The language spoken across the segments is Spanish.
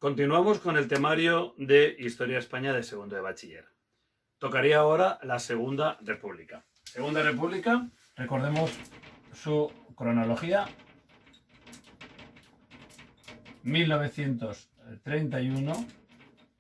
Continuamos con el temario de Historia de España de segundo de bachiller. Tocaría ahora la Segunda República. Segunda República, recordemos su cronología: 1931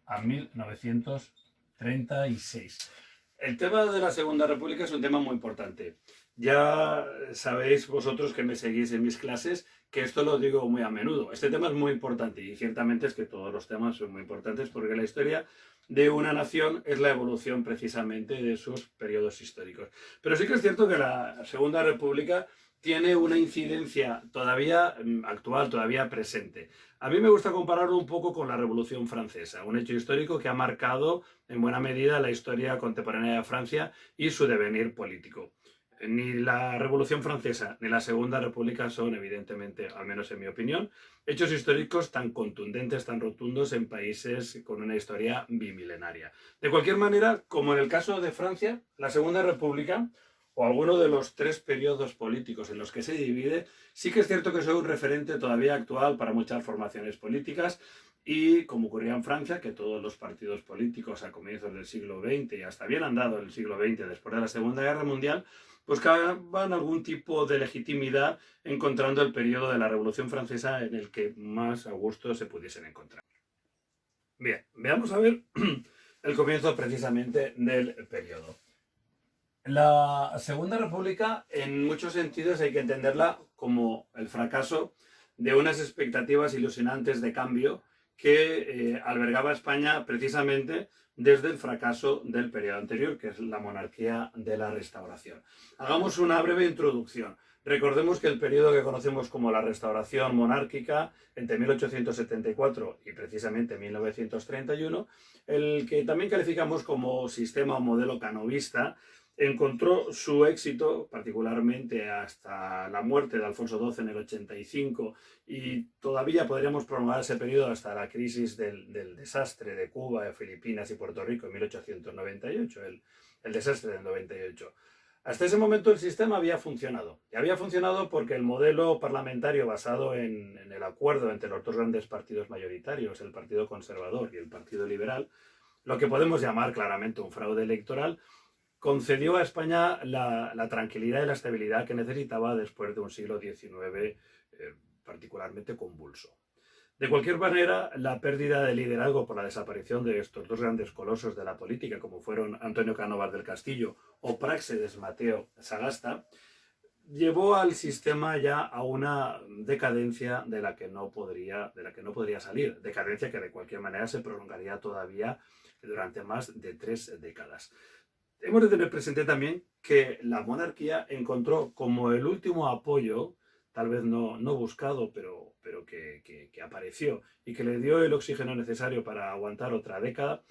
a 1936. El tema de la Segunda República es un tema muy importante. Ya sabéis vosotros que me seguís en mis clases que esto lo digo muy a menudo. Este tema es muy importante y ciertamente es que todos los temas son muy importantes porque la historia de una nación es la evolución precisamente de sus periodos históricos. Pero sí que es cierto que la Segunda República tiene una incidencia todavía actual, todavía presente. A mí me gusta compararlo un poco con la Revolución Francesa, un hecho histórico que ha marcado en buena medida la historia contemporánea de Francia y su devenir político. Ni la Revolución Francesa ni la Segunda República son, evidentemente, al menos en mi opinión, hechos históricos tan contundentes, tan rotundos en países con una historia bimilenaria. De cualquier manera, como en el caso de Francia, la Segunda República, o alguno de los tres periodos políticos en los que se divide, sí que es cierto que son un referente todavía actual para muchas formaciones políticas y, como ocurría en Francia, que todos los partidos políticos a comienzos del siglo XX y hasta bien andado el siglo XX después de la Segunda Guerra Mundial, buscaban algún tipo de legitimidad encontrando el periodo de la Revolución Francesa en el que más a gusto se pudiesen encontrar. Bien, veamos a ver el comienzo precisamente del periodo. La Segunda República, en muchos sentidos, hay que entenderla como el fracaso de unas expectativas ilusionantes de cambio que albergaba España precisamente desde el fracaso del periodo anterior, que es la monarquía de la Restauración. Hagamos una breve introducción. Recordemos que el periodo que conocemos como la Restauración monárquica, entre 1874 y precisamente 1931, el que también calificamos como sistema o modelo canovista, encontró su éxito particularmente hasta la muerte de Alfonso XII en el 85 y todavía podríamos prolongar ese periodo hasta la crisis del desastre de Cuba, de Filipinas y Puerto Rico en 1898, el desastre del 98. Hasta ese momento el sistema había funcionado. Y había funcionado porque el modelo parlamentario basado en el acuerdo entre los dos grandes partidos mayoritarios, el Partido Conservador y el Partido Liberal, lo que podemos llamar claramente un fraude electoral, concedió a España la tranquilidad y la estabilidad que necesitaba después de un siglo XIX particularmente convulso. De cualquier manera, la pérdida de liderazgo por la desaparición de estos dos grandes colosos de la política, como fueron Antonio Cánovas del Castillo o Práxedes Mateo Sagasta, llevó al sistema ya a una decadencia de la que no podría salir. Decadencia que de cualquier manera se prolongaría todavía durante más de 3 décadas. Hemos de tener presente también que la monarquía encontró como el último apoyo, tal vez no buscado, pero que apareció y que le dio el oxígeno necesario para aguantar otra década,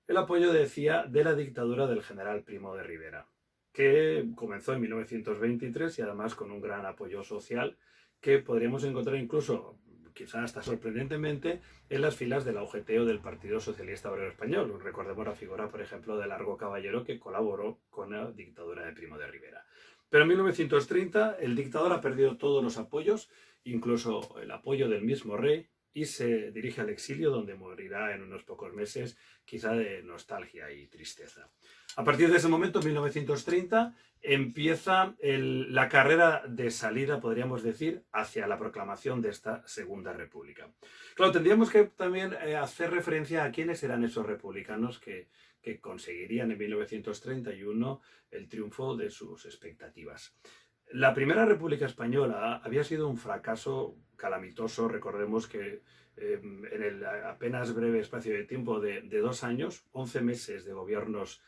el apoyo, decía, de la dictadura del general Primo de Rivera, que comenzó en 1923 y además con un gran apoyo social que podríamos encontrar incluso, quizás hasta sorprendentemente, en las filas de la UGT o del Partido Socialista Obrero Español. Recordemos la figura, por ejemplo, de Largo Caballero, que colaboró con la dictadura de Primo de Rivera. Pero en 1930 el dictador ha perdido todos los apoyos, incluso el apoyo del mismo rey, y se dirige al exilio, donde morirá en unos pocos meses, quizá de nostalgia y tristeza. A partir de ese momento, en 1930, empieza la carrera de salida, podríamos decir, hacia la proclamación de esta Segunda República. Claro, tendríamos que también hacer referencia a quiénes eran esos republicanos que conseguirían en 1931 el triunfo de sus expectativas. La Primera República Española había sido un fracaso calamitoso. Recordemos que en el apenas breve espacio de tiempo de 2 años, 11 meses de gobiernos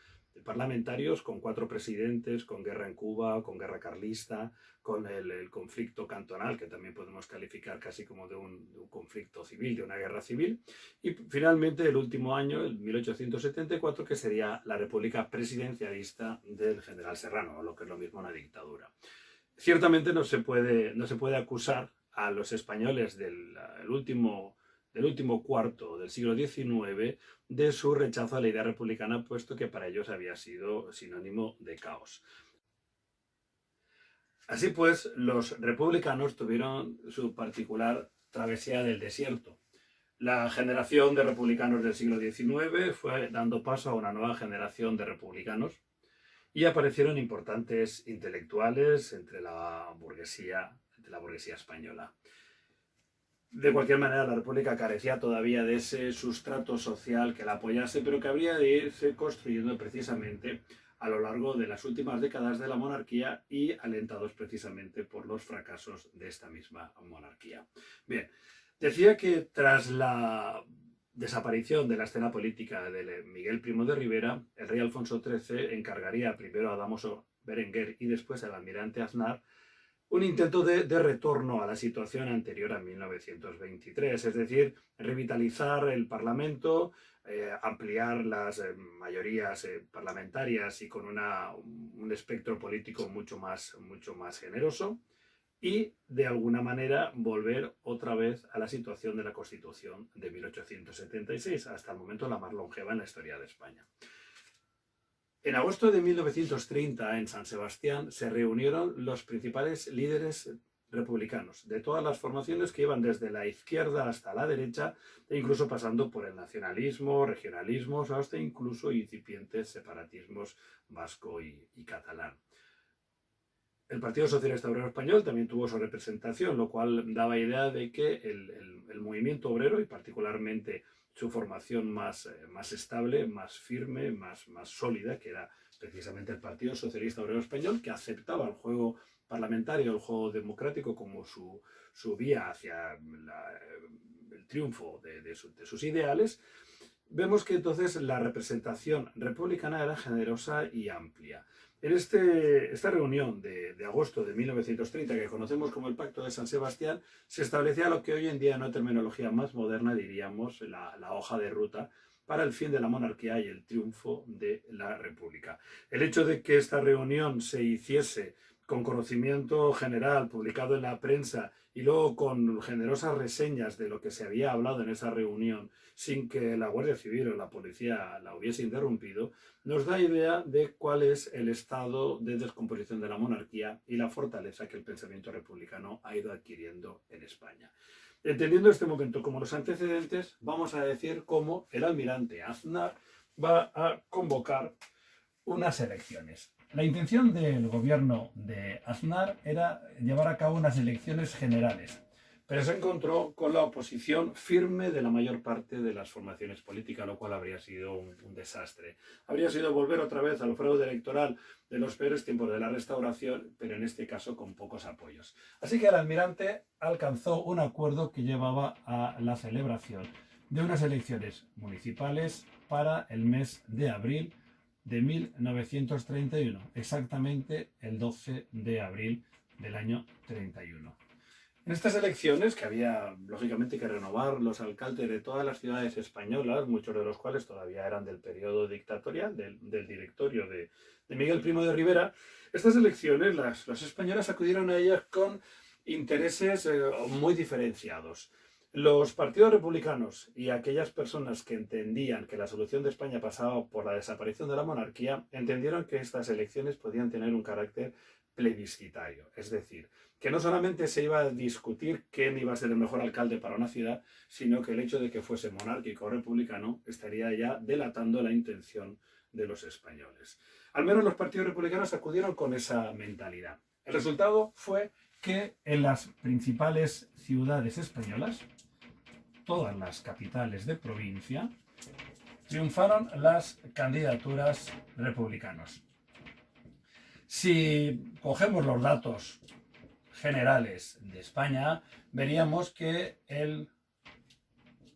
parlamentarios, con 4 presidentes, con guerra en Cuba, con guerra carlista, con el conflicto cantonal, que también podemos calificar casi como de un conflicto civil, de una guerra civil, y finalmente el último año, el 1874, que sería la República presidencialista del general Serrano, o lo que es lo mismo una dictadura. Ciertamente no se puede acusar a los españoles del último cuarto del siglo XIX de su rechazo a la idea republicana, puesto que para ellos había sido sinónimo de caos. Así pues, los republicanos tuvieron su particular travesía del desierto. La generación de republicanos del siglo XIX fue dando paso a una nueva generación de republicanos y aparecieron importantes intelectuales entre la burguesía española. De cualquier manera, la República carecía todavía de ese sustrato social que la apoyase, pero que habría de irse construyendo precisamente a lo largo de las últimas décadas de la monarquía y alentados precisamente por los fracasos de esta misma monarquía. Bien, decía que tras la desaparición de la escena política de Miguel Primo de Rivera, el rey Alfonso XIII encargaría primero a Dámaso Berenguer y después al almirante Aznar un intento de retorno a la situación anterior a 1923, es decir, revitalizar el Parlamento, ampliar las mayorías parlamentarias y con un espectro político mucho más generoso y, de alguna manera, volver otra vez a la situación de la Constitución de 1876, hasta el momento la más longeva en la historia de España. En agosto de 1930, en San Sebastián, se reunieron los principales líderes republicanos de todas las formaciones que iban desde la izquierda hasta la derecha, e incluso pasando por el nacionalismo, regionalismos, hasta incluso incipientes separatismos vasco y catalán. El Partido Socialista Obrero Español también tuvo su representación, lo cual daba idea de que el movimiento obrero, y particularmente su formación más estable, más firme, más sólida, que era precisamente el Partido Socialista Obrero Español, que aceptaba el juego parlamentario, el juego democrático como su vía hacia el triunfo de sus ideales. Vemos que entonces la representación republicana era generosa y amplia. En esta reunión de agosto de 1930, que conocemos como el Pacto de San Sebastián, se establecía lo que hoy en día en una terminología más moderna diríamos la hoja de ruta para el fin de la monarquía y el triunfo de la República. El hecho de que esta reunión se hiciese con conocimiento general, publicado en la prensa y luego con generosas reseñas de lo que se había hablado en esa reunión, sin que la Guardia Civil o la policía la hubiese interrumpido, nos da idea de cuál es el estado de descomposición de la monarquía y la fortaleza que el pensamiento republicano ha ido adquiriendo en España. Entendiendo este momento como los antecedentes, vamos a decir cómo el almirante Aznar va a convocar unas elecciones. La intención del gobierno de Aznar era llevar a cabo unas elecciones generales, pero se encontró con la oposición firme de la mayor parte de las formaciones políticas, lo cual habría sido un desastre. Habría sido volver otra vez al fraude electoral de los peores tiempos de la Restauración, pero en este caso con pocos apoyos. Así que el almirante alcanzó un acuerdo que llevaba a la celebración de unas elecciones municipales para el mes de abril de 1931, exactamente el 12 de abril del año 31. En estas elecciones, que había lógicamente que renovar los alcaldes de todas las ciudades españolas, muchos de los cuales todavía eran del periodo dictatorial, del directorio de Miguel Primo de Rivera, estas elecciones, los españoles acudieron a ellas con intereses muy diferenciados. Los partidos republicanos y aquellas personas que entendían que la solución de España pasaba por la desaparición de la monarquía, entendieron que estas elecciones podían tener un carácter plebiscitario, es decir, que no solamente se iba a discutir quién iba a ser el mejor alcalde para una ciudad, sino que el hecho de que fuese monárquico o republicano estaría ya delatando la intención de los españoles. Al menos los partidos republicanos acudieron con esa mentalidad. El resultado fue que en las principales ciudades españolas, todas las capitales de provincia, triunfaron las candidaturas republicanas. Si cogemos los datos generales de España, veríamos que el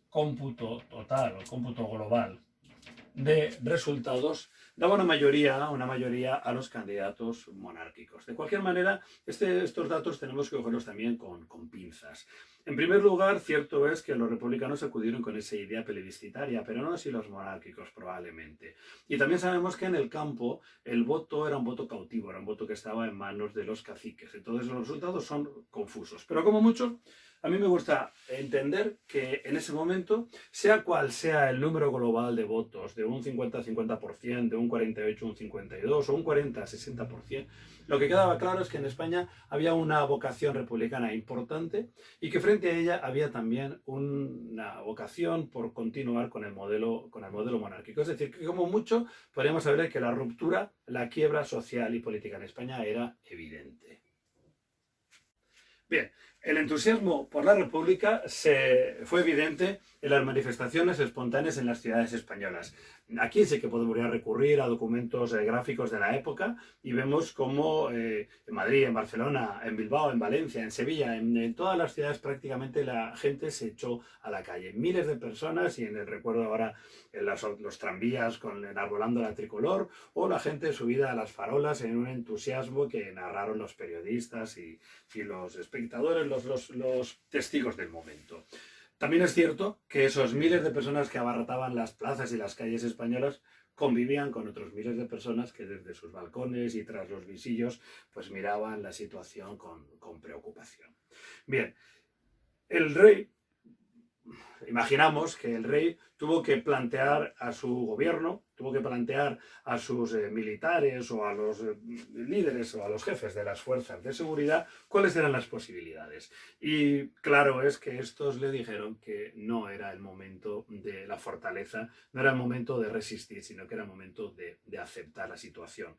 cómputo total, el cómputo global de resultados daba una mayoría a los candidatos monárquicos. De cualquier manera, estos datos tenemos que cogerlos también con pinzas. En primer lugar, cierto es que los republicanos acudieron con esa idea plebiscitaria, pero no así los monárquicos probablemente. Y también sabemos que en el campo el voto era un voto cautivo, era un voto que estaba en manos de los caciques. Entonces los resultados son confusos. Pero como mucho, A mí me gusta entender que en ese momento, sea cual sea el número global de votos, de un 50-50%, de un 48, un 52 o un 40-60%, lo que quedaba claro es que en España había una vocación republicana importante y que frente a ella había también una vocación por continuar con el modelo monárquico. Es decir, que como mucho podríamos saber que la ruptura, la quiebra social y política en España era evidente. Bien, el entusiasmo por la República fue evidente en las manifestaciones espontáneas en las ciudades españolas. Aquí sí que podemos recurrir a documentos gráficos de la época y vemos cómo en Madrid, en Barcelona, en Bilbao, en Valencia, en Sevilla, en todas las ciudades prácticamente la gente se echó a la calle. Miles de personas, y en el recuerdo ahora en los tranvías enarbolando la tricolor, o la gente subida a las farolas en un entusiasmo que narraron los periodistas y los espectadores, los testigos del momento. También es cierto que esos miles de personas que abarrotaban las plazas y las calles españolas convivían con otros miles de personas que desde sus balcones y tras los visillos pues miraban la situación con preocupación. Bien, el rey, imaginamos que el rey tuvo que plantear a su gobierno, tuvo que plantear a sus militares o a los líderes o a los jefes de las fuerzas de seguridad cuáles eran las posibilidades. Y claro es que estos le dijeron que no era el momento de la fortaleza, no era el momento de resistir, sino que era el momento de aceptar la situación.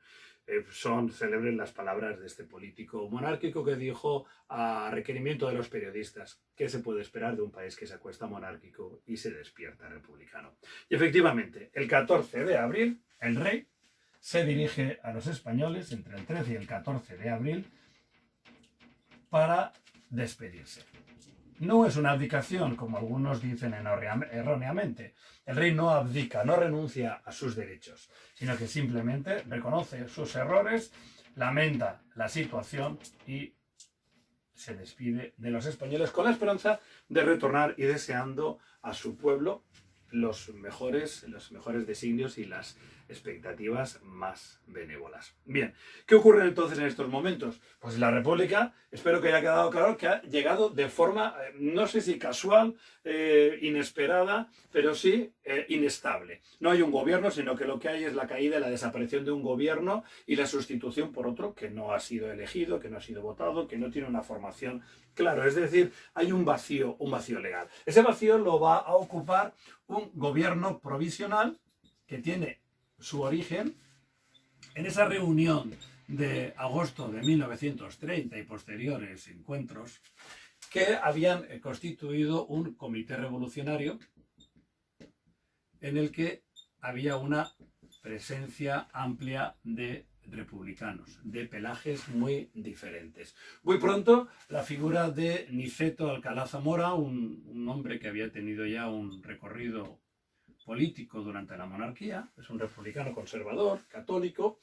Son célebres las palabras de este político monárquico que dijo a requerimiento de los periodistas: ¿qué se puede esperar de un país que se acuesta monárquico y se despierta republicano? Y efectivamente, el 14 de abril, el rey se dirige a los españoles entre el 13 y el 14 de abril para despedirse. No es una abdicación, como algunos dicen erróneamente. El rey no abdica, no renuncia a sus derechos, sino que simplemente reconoce sus errores, lamenta la situación y se despide de los españoles con la esperanza de retornar y deseando a su pueblo los mejores designios y las expectativas más benévolas. Bien, ¿qué ocurre entonces en estos momentos? Pues la República, espero que haya quedado claro que ha llegado de forma, no sé si casual, inesperada, pero sí inestable. No hay un gobierno, sino que lo que hay es la caída y la desaparición de un gobierno y la sustitución por otro que no ha sido elegido, que no ha sido votado, que no tiene una formación clara. Es decir, hay un vacío legal. Ese vacío lo va a ocupar un gobierno provisional que tiene su origen en esa reunión de agosto de 1930 y posteriores encuentros que habían constituido un comité revolucionario en el que había una presencia amplia de republicanos, de pelajes muy diferentes. Muy pronto, la figura de Niceto Alcalá Zamora, un hombre que había tenido ya un recorrido político durante la monarquía, es un republicano conservador, católico,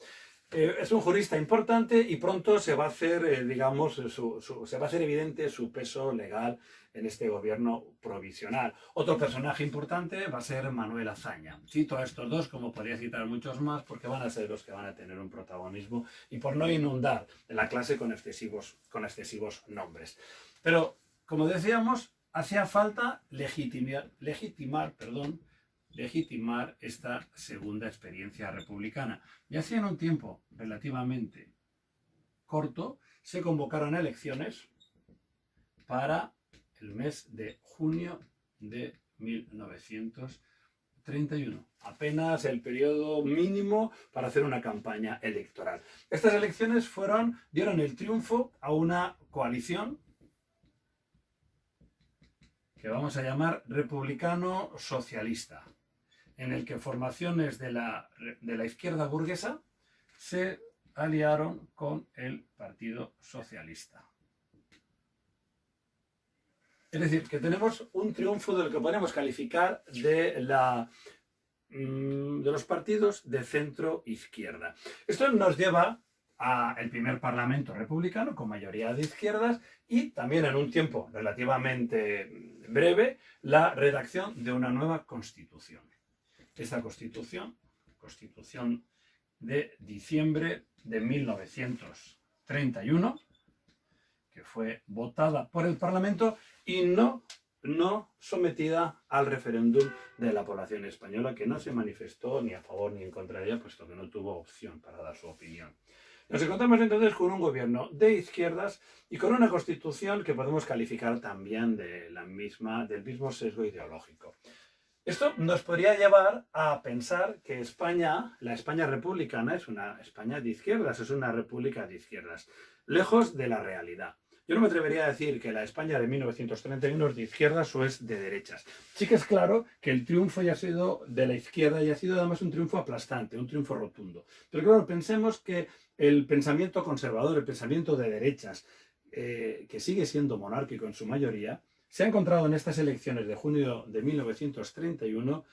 es un jurista importante y pronto se va a hacer, se va a hacer evidente su peso legal en este gobierno provisional. Otro personaje importante va a ser Manuel Azaña. Cito a estos dos, como podría citar muchos más, porque van a ser los que van a tener un protagonismo y por no inundar la clase con excesivos nombres. Pero, como decíamos, hacía falta legitimar esta segunda experiencia republicana. Y así en un tiempo relativamente corto se convocaron elecciones para el mes de junio de 1931. Apenas el periodo mínimo para hacer una campaña electoral. Estas elecciones dieron el triunfo a una coalición que vamos a llamar republicano-socialista, en el que formaciones de la izquierda burguesa se aliaron con el Partido Socialista. Es decir, que tenemos un triunfo de lo que podemos calificar de los partidos de centro-izquierda. Esto nos lleva al primer parlamento republicano con mayoría de izquierdas y también en un tiempo relativamente breve la redacción de una nueva constitución. Esta constitución de diciembre de 1931, que fue votada por el Parlamento y no sometida al referéndum de la población española, que no se manifestó ni a favor ni en contra de ella, puesto que no tuvo opción para dar su opinión. Nos encontramos entonces con un gobierno de izquierdas y con una constitución que podemos calificar también del mismo sesgo ideológico. Esto nos podría llevar a pensar que España, la España republicana, es una España de izquierdas, es una república de izquierdas, lejos de la realidad. Yo no me atrevería a decir que la España de 1931 es de izquierdas o es de derechas. Sí que es claro que el triunfo ya ha sido de la izquierda y ha sido además un triunfo aplastante, un triunfo rotundo. Pero claro, pensemos que el pensamiento conservador, el pensamiento de derechas, que sigue siendo monárquico en su mayoría, se ha encontrado en estas elecciones de junio de 1931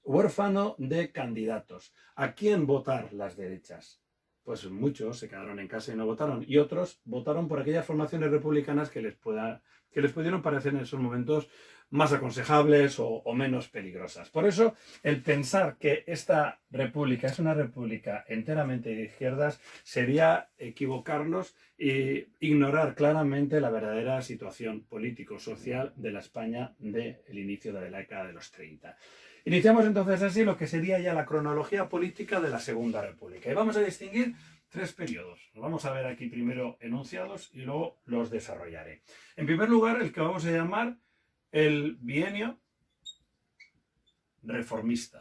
huérfano de candidatos. ¿A quién votar las derechas? Pues muchos se quedaron en casa y no votaron, y otros votaron por aquellas formaciones republicanas que les pudieron parecer en esos momentos más aconsejables o menos peligrosas. Por eso, el pensar que esta república es una república enteramente de izquierdas sería equivocarnos e ignorar claramente la verdadera situación político-social de la España del inicio de la década de los 30. Iniciamos entonces así lo que sería ya la cronología política de la Segunda República. Y vamos a distinguir tres periodos. Los vamos a ver aquí primero enunciados y luego los desarrollaré. En primer lugar, el que vamos a llamar el bienio reformista.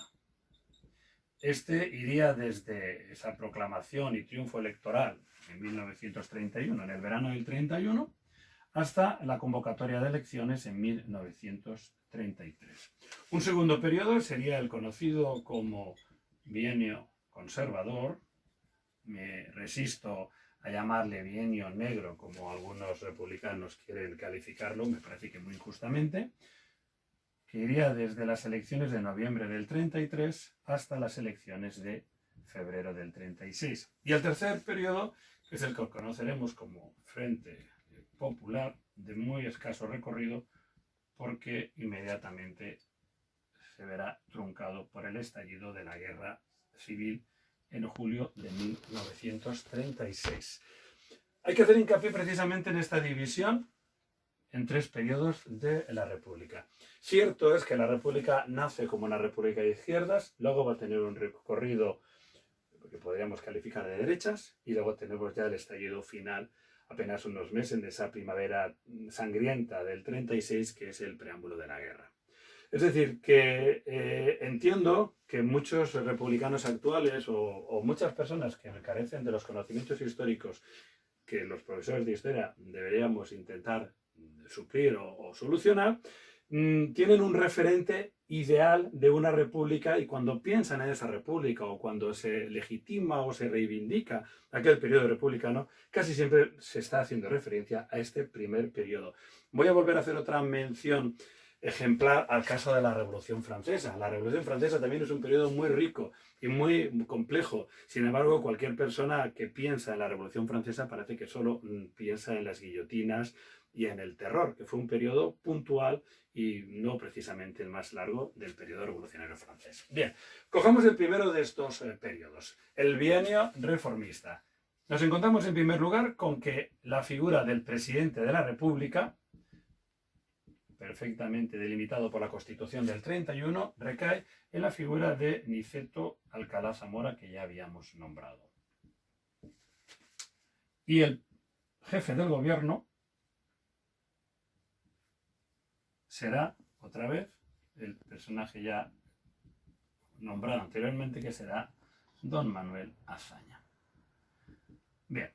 Este iría desde esa proclamación y triunfo electoral en 1931, en el verano del 31, hasta la convocatoria de elecciones en 1933. Un segundo periodo sería el conocido como bienio conservador. Me resisto a llamarle bienio negro, como algunos republicanos quieren calificarlo, me parece que muy injustamente, que iría desde las elecciones de noviembre del 33 hasta las elecciones de febrero del 36. Y el tercer periodo, que es el que conoceremos como Frente Popular, de muy escaso recorrido, porque inmediatamente se verá truncado por el estallido de la guerra civil en julio de 1936. Hay que hacer hincapié precisamente en esta división en tres periodos de la República. Cierto es que la República nace como una república de izquierdas, luego va a tener un recorrido que podríamos calificar de derechas, y luego tenemos ya el estallido final apenas unos meses de esa primavera sangrienta del 36, que es el preámbulo de la guerra. Es decir, que entiendo que muchos republicanos actuales o muchas personas que carecen de los conocimientos históricos que los profesores de historia deberíamos intentar suplir o solucionar, tienen un referente ideal de una república, y cuando piensan en esa república o cuando se legitima o se reivindica aquel periodo republicano, casi siempre se está haciendo referencia a este primer periodo. Voy a volver a hacer otra mención ejemplar al caso de la Revolución Francesa. La Revolución Francesa también es un periodo muy rico y muy complejo. Sin embargo, cualquier persona que piensa en la Revolución Francesa parece que solo piensa en las guillotinas y en el terror, que fue un periodo puntual y no precisamente el más largo del periodo revolucionario francés. Bien, cojamos el primero de estos periodos, el bienio reformista. Nos encontramos en primer lugar con que la figura del presidente de la República, perfectamente delimitado por la Constitución del 31, recae en la figura de Niceto Alcalá Zamora, que ya habíamos nombrado. Y el jefe del gobierno será, otra vez, el personaje ya nombrado anteriormente, que será don Manuel Azaña. Bien.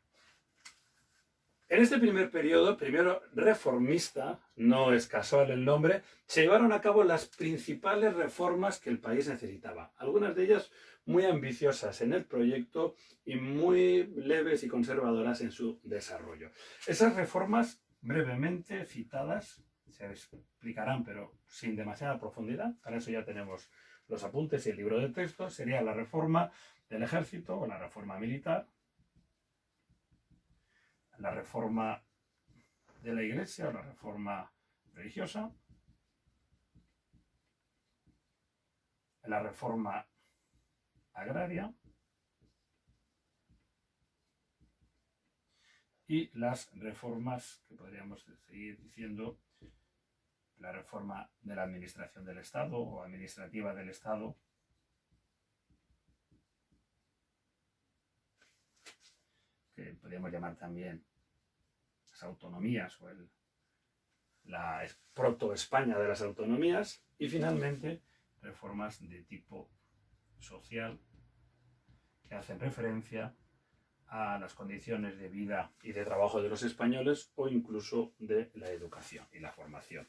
En este primer periodo, primero reformista, no es casual el nombre, se llevaron a cabo las principales reformas que el país necesitaba. Algunas de ellas muy ambiciosas en el proyecto y muy leves y conservadoras en su desarrollo. Esas reformas, brevemente citadas, se explicarán, pero sin demasiada profundidad. Para eso ya tenemos los apuntes y el libro de texto. Sería la reforma del ejército o la reforma militar, la reforma de la Iglesia o la reforma religiosa, la reforma agraria y las reformas que podríamos seguir diciendo, la reforma de la administración del Estado o administrativa del Estado, que podríamos llamar también las autonomías o la proto-España de las autonomías, y finalmente reformas de tipo social que hacen referencia a las condiciones de vida y de trabajo de los españoles o incluso de la educación y la formación.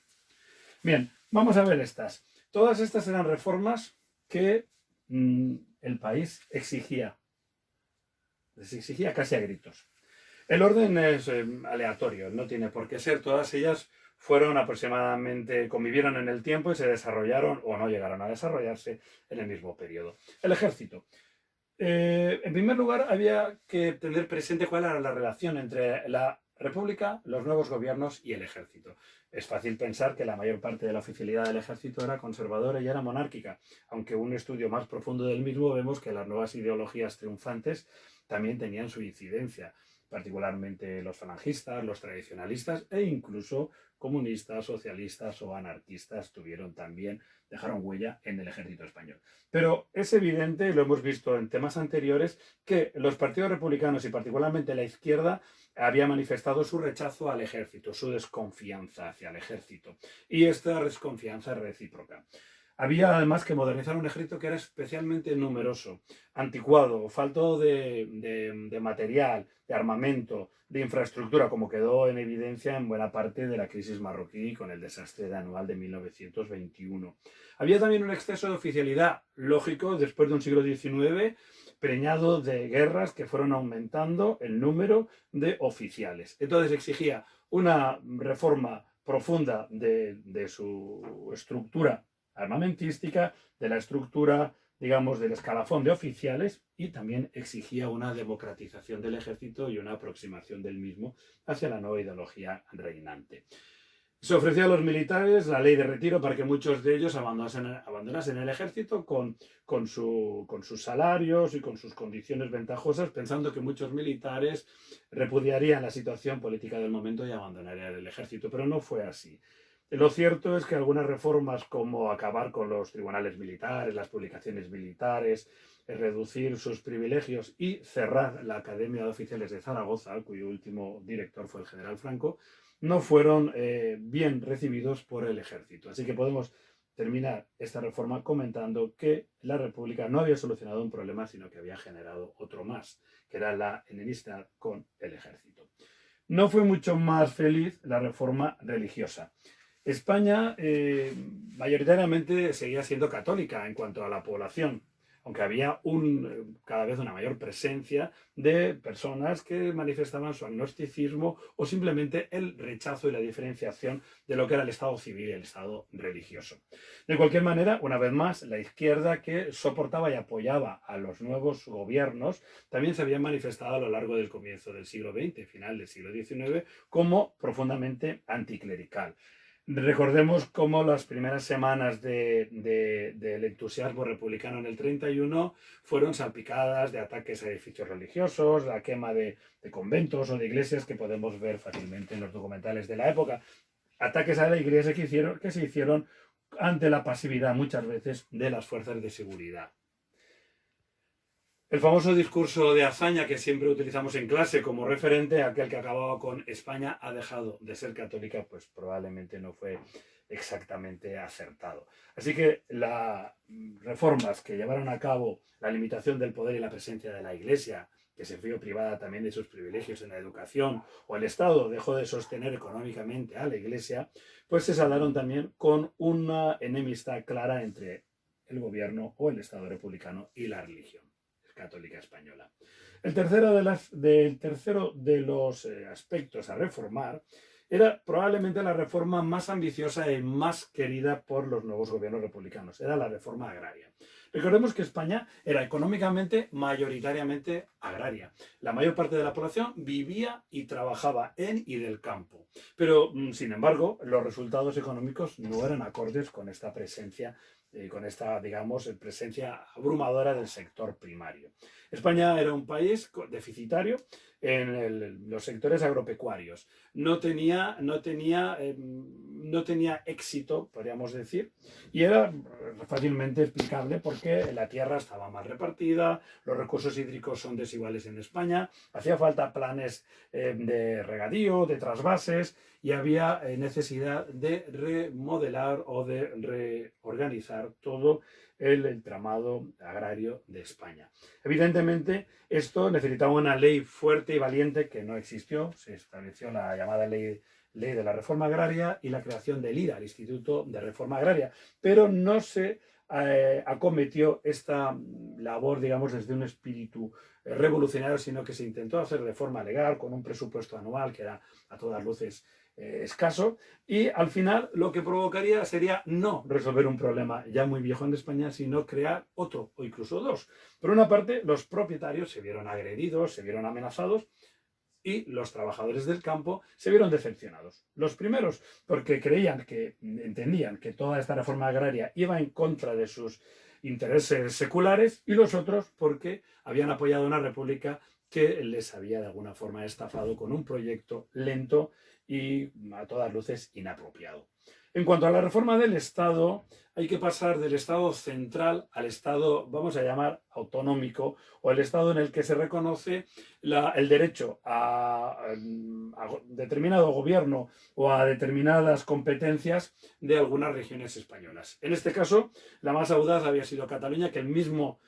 Bien, vamos a ver estas. Todas estas eran reformas que el país exigía. Les exigía casi a gritos. El orden es aleatorio, no tiene por qué ser. Todas ellas fueron aproximadamente, convivieron en el tiempo y se desarrollaron o no llegaron a desarrollarse en el mismo periodo. El ejército. En primer lugar, había que tener presente cuál era la relación entre la República, los nuevos gobiernos y el ejército. Es fácil pensar que la mayor parte de la oficialidad del ejército era conservadora y era monárquica, aunque un estudio más profundo del mismo vemos que las nuevas ideologías triunfantes también tenían su incidencia, particularmente los falangistas, los tradicionalistas e incluso comunistas, socialistas o anarquistas dejaron huella en el ejército español. Pero es evidente, lo hemos visto en temas anteriores, que los partidos republicanos y particularmente la izquierda había manifestado su rechazo al ejército, su desconfianza hacia el ejército. Y esta desconfianza es recíproca. Había además que modernizar un ejército que era especialmente numeroso, anticuado, falto de material, de armamento, de infraestructura, como quedó en evidencia en buena parte de la crisis marroquí con el desastre anual de 1921. Había también un exceso de oficialidad, lógico, después de un siglo XIX, preñado de guerras que fueron aumentando el número de oficiales. Entonces exigía una reforma profunda de su estructura armamentística, de la estructura, digamos, del escalafón de oficiales, y también exigía una democratización del ejército y una aproximación del mismo hacia la nueva ideología reinante. Se ofreció a los militares la ley de retiro para que muchos de ellos abandonasen el ejército con sus salarios y con sus condiciones ventajosas, pensando que muchos militares repudiarían la situación política del momento y abandonarían el ejército, pero no fue así. Lo cierto es que algunas reformas, como acabar con los tribunales militares, las publicaciones militares, reducir sus privilegios y cerrar la Academia de Oficiales de Zaragoza, cuyo último director fue el general Franco, no fueron bien recibidos por el ejército. Así que podemos terminar esta reforma comentando que la República no había solucionado un problema, sino que había generado otro más, que era la enemistad con el ejército. No fue mucho más feliz la reforma religiosa. España mayoritariamente seguía siendo católica en cuanto a la población, aunque había cada vez una mayor presencia de personas que manifestaban su agnosticismo o simplemente el rechazo y la diferenciación de lo que era el Estado civil y el Estado religioso. De cualquier manera, una vez más, la izquierda, que soportaba y apoyaba a los nuevos gobiernos, también se había manifestado a lo largo del comienzo del siglo XX, final del siglo XIX, como profundamente anticlerical. Recordemos cómo las primeras semanas del entusiasmo republicano en el 31 fueron salpicadas de ataques a edificios religiosos, la quema de conventos o de iglesias que podemos ver fácilmente en los documentales de la época. Ataques a la iglesia que se hicieron ante la pasividad muchas veces de las fuerzas de seguridad. El famoso discurso de Azaña que siempre utilizamos en clase como referente, aquel que acababa con España ha dejado de ser católica, pues probablemente no fue exactamente acertado. Así que las reformas que llevaron a cabo la limitación del poder y la presencia de la Iglesia, que se vio privada también de sus privilegios en la educación, o el Estado dejó de sostener económicamente a la Iglesia, pues se saldaron también con una enemistad clara entre el gobierno o el Estado republicano y la religión católica española. El tercero de los aspectos a reformar era probablemente la reforma más ambiciosa y más querida por los nuevos gobiernos republicanos. Era la reforma agraria. Recordemos que España era económicamente mayoritariamente agraria. La mayor parte de la población vivía y trabajaba en y del campo. Pero, sin embargo, los resultados económicos no eran acordes con esta presencia, con esta, digamos, presencia abrumadora del sector primario. España era un país deficitario en los sectores agropecuarios. No tenía éxito, podríamos decir, y era fácilmente explicable porque la tierra estaba mal repartida, los recursos hídricos son desiguales en España, hacía falta planes de regadío, de trasvases, y había necesidad de remodelar o de reorganizar todo el entramado agrario de España. Evidentemente, esto necesitaba una ley fuerte y valiente que no existió. Se estableció la llamada ley de la reforma agraria y la creación del IRA, el Instituto de Reforma Agraria, pero no se acometió esta labor, digamos, desde un espíritu revolucionario, sino que se intentó hacer de forma legal, con un presupuesto anual que era a todas luces escaso, y al final lo que provocaría sería no resolver un problema ya muy viejo en España, sino crear otro o incluso dos. Por una parte, los propietarios se vieron agredidos, se vieron amenazados, y los trabajadores del campo se vieron decepcionados. Los primeros porque entendían que toda esta reforma agraria iba en contra de sus intereses seculares, y los otros porque habían apoyado una república que les había de alguna forma estafado con un proyecto lento y a todas luces inapropiado. En cuanto a la reforma del Estado, hay que pasar del Estado central al Estado, vamos a llamar, autonómico, o el Estado en el que se reconoce el derecho a determinado gobierno o a determinadas competencias de algunas regiones españolas. En este caso, la más audaz había sido Cataluña, que el mismo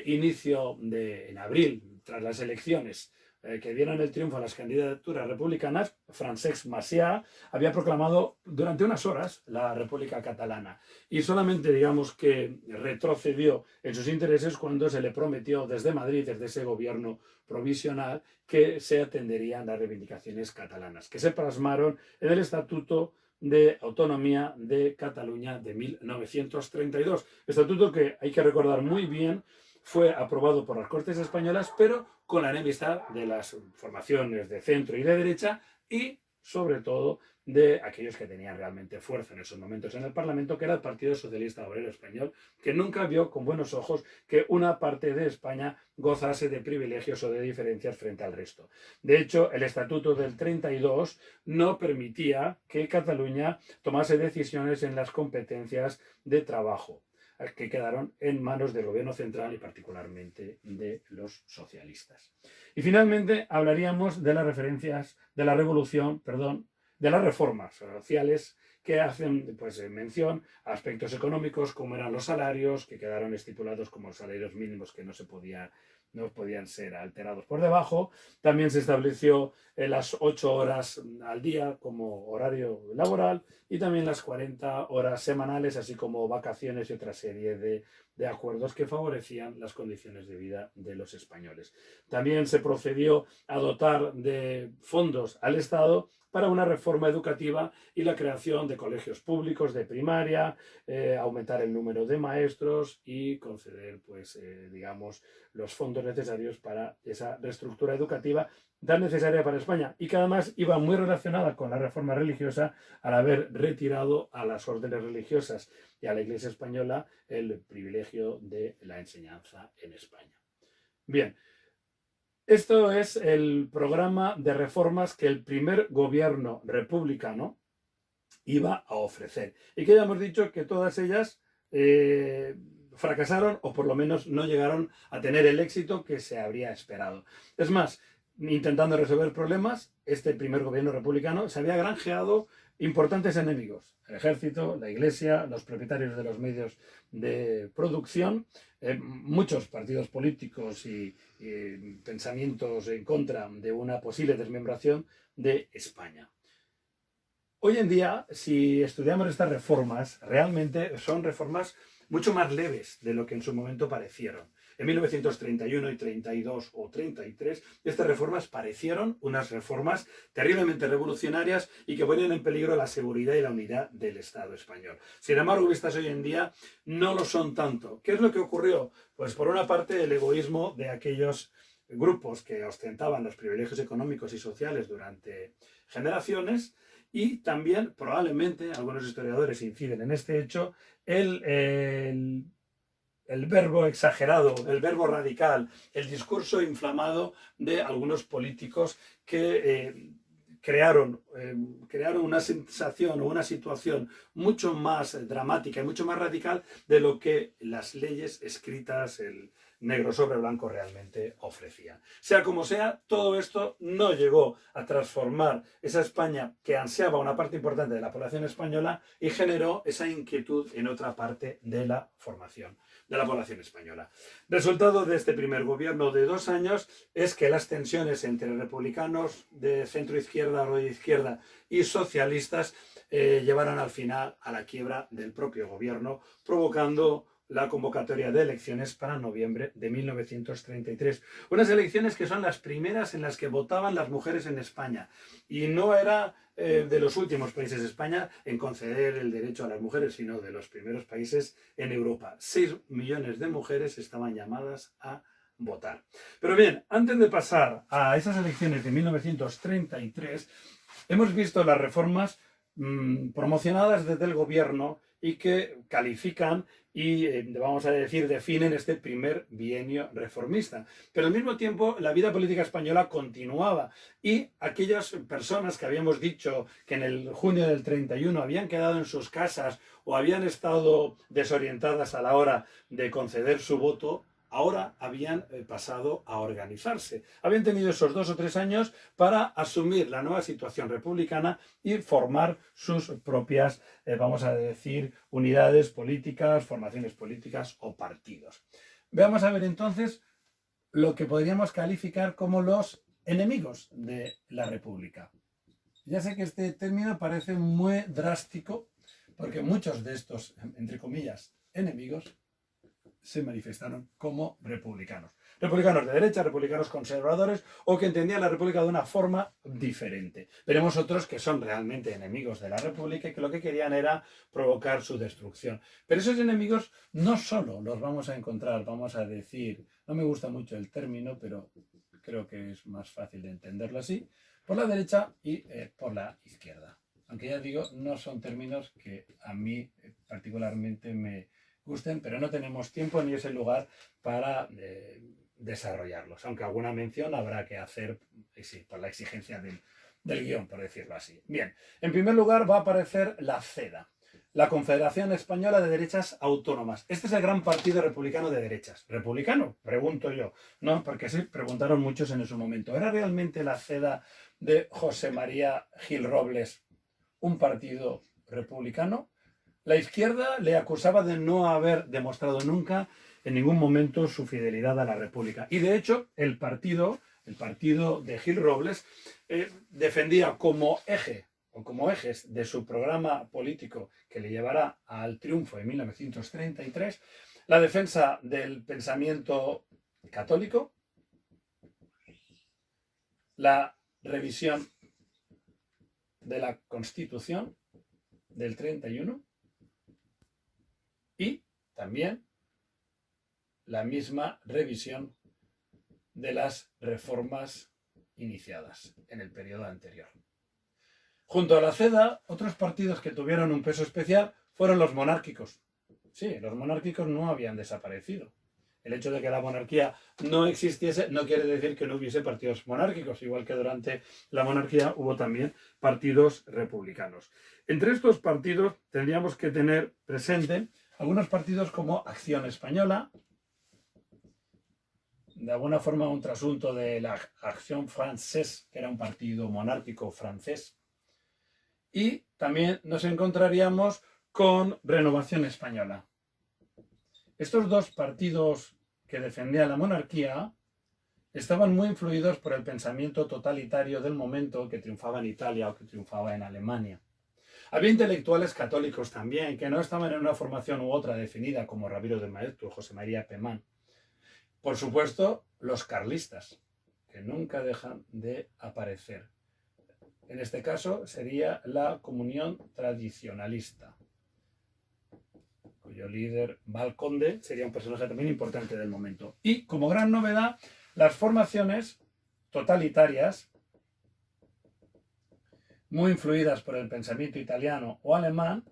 inicio en abril, tras las elecciones, que dieron el triunfo a las candidaturas republicanas, Francesc Macià había proclamado durante unas horas la República Catalana, y solamente, digamos, que retrocedió en sus intereses cuando se le prometió desde Madrid, desde ese gobierno provisional, que se atenderían las reivindicaciones catalanas, que se plasmaron en el Estatuto de Autonomía de Cataluña de 1932. Estatuto que, hay que recordar muy bien, fue aprobado por las Cortes Españolas, pero con la enemistad de las formaciones de centro y de derecha, y sobre todo de aquellos que tenían realmente fuerza en esos momentos en el Parlamento, que era el Partido Socialista Obrero Español, que nunca vio con buenos ojos que una parte de España gozase de privilegios o de diferencias frente al resto. De hecho, el Estatuto del 32 no permitía que Cataluña tomase decisiones en las competencias de trabajo, que quedaron en manos del gobierno central y particularmente de los socialistas. Y finalmente hablaríamos de las referencias de la revolución, de las reformas sociales que hacen mención a aspectos económicos, como eran los salarios, que quedaron estipulados como salarios mínimos que no podían ser alterados por debajo. También se estableció las 8 horas al día como horario laboral, y también las 40 horas semanales, así como vacaciones y otra serie de acuerdos que favorecían las condiciones de vida de los españoles. También se procedió a dotar de fondos al Estado para una reforma educativa y la creación de colegios públicos de primaria, aumentar el número de maestros y conceder, digamos, los fondos necesarios para esa reestructura educativa tan necesaria para España, y que además iba muy relacionada con la reforma religiosa, al haber retirado a las órdenes religiosas y a la Iglesia española el privilegio de la enseñanza en España. Bien, esto es el programa de reformas que el primer gobierno republicano iba a ofrecer, y que ya hemos dicho que todas ellas fracasaron, o por lo menos no llegaron a tener el éxito que se habría esperado. Es más, intentando resolver problemas, este primer gobierno republicano se había granjeado importantes enemigos: el ejército, la Iglesia, los propietarios de los medios de producción, muchos partidos políticos y pensamientos en contra de una posible desmembración de España. Hoy en día, si estudiamos estas reformas, realmente son reformas mucho más leves de lo que en su momento parecieron. En 1931 y 32 o 33, estas reformas parecieron unas reformas terriblemente revolucionarias y que ponían en peligro la seguridad y la unidad del Estado español. Sin embargo, vistas hoy en día, no lo son tanto. ¿Qué es lo que ocurrió? Pues por una parte el egoísmo de aquellos grupos que ostentaban los privilegios económicos y sociales durante generaciones, y también probablemente, algunos historiadores inciden en este hecho, el verbo exagerado, el verbo radical, el discurso inflamado de algunos políticos que crearon una sensación o una situación mucho más dramática y mucho más radical de lo que las leyes escritas, el negro sobre blanco, realmente ofrecían. Sea como sea, todo esto no llegó a transformar esa España que ansiaba una parte importante de la población española y generó esa inquietud en otra parte de la formación de la población española. Resultado de este primer gobierno de 2 años es que las tensiones entre republicanos de centro-izquierda o de izquierda y socialistas llevaron al final a la quiebra del propio gobierno, provocando la convocatoria de elecciones para noviembre de 1933. Unas elecciones que son las primeras en las que votaban las mujeres en España. Y no era de los últimos países de España en conceder el derecho a las mujeres, sino de los primeros países en Europa. 6 millones de mujeres estaban llamadas a votar. Pero bien, antes de pasar a esas elecciones de 1933, hemos visto las reformas promocionadas desde el gobierno y que califican y, vamos a decir, definen este primer bienio reformista. Pero al mismo tiempo la vida política española continuaba y aquellas personas que habíamos dicho que en el junio del 31 habían quedado en sus casas o habían estado desorientadas a la hora de conceder su voto, ahora habían pasado a organizarse. Habían tenido esos 2 o 3 años para asumir la nueva situación republicana y formar sus propias, vamos a decir, unidades políticas, formaciones políticas o partidos. Vamos a ver entonces lo que podríamos calificar como los enemigos de la República. Ya sé que este término parece muy drástico, porque muchos de estos, entre comillas, enemigos se manifestaron como republicanos. Republicanos de derecha, republicanos conservadores o que entendían la República de una forma diferente. Veremos otros que son realmente enemigos de la República y que lo que querían era provocar su destrucción. Pero esos enemigos no solo los vamos a encontrar, vamos a decir, no me gusta mucho el término, pero creo que es más fácil de entenderlo así, por la derecha y por la izquierda. Aunque ya digo, no son términos que a mí particularmente me gusten, pero no tenemos tiempo ni ese lugar para desarrollarlos, aunque alguna mención habrá que hacer, sí, por la exigencia del guión, por decirlo así. Bien, en primer lugar va a aparecer la CEDA, la Confederación Española de Derechas Autónomas. Este es el gran partido republicano de derechas. ¿Republicano? Pregunto yo. No, porque sí, preguntaron muchos en su momento. ¿Era realmente la CEDA de José María Gil Robles un partido republicano? La izquierda le acusaba de no haber demostrado nunca en ningún momento su fidelidad a la República. Y de hecho, el partido de Gil Robles defendía como eje o como ejes de su programa político que le llevará al triunfo en 1933, la defensa del pensamiento católico, la revisión de la Constitución del 31 y también la misma revisión de las reformas iniciadas en el periodo anterior. Junto a la CEDA, otros partidos que tuvieron un peso especial fueron los monárquicos. Sí, los monárquicos no habían desaparecido. El hecho de que la monarquía no existiese no quiere decir que no hubiese partidos monárquicos, igual que durante la monarquía hubo también partidos republicanos. Entre estos partidos tendríamos que tener presente algunos partidos como Acción Española, de alguna forma un trasunto de la Acción Française, que era un partido monárquico francés, y también nos encontraríamos con Renovación Española. Estos dos partidos que defendían la monarquía estaban muy influidos por el pensamiento totalitario del momento que triunfaba en Italia o que triunfaba en Alemania. Había intelectuales católicos también que no estaban en una formación u otra definida como Ramiro de Maeztu o José María Pemán. por supuesto, los carlistas, que nunca dejan de aparecer. En este caso sería la Comunión Tradicionalista, cuyo líder, Valconde, sería un personaje también importante del momento. Y como gran novedad, las formaciones totalitarias, muy influidas por el pensamiento italiano o alemán,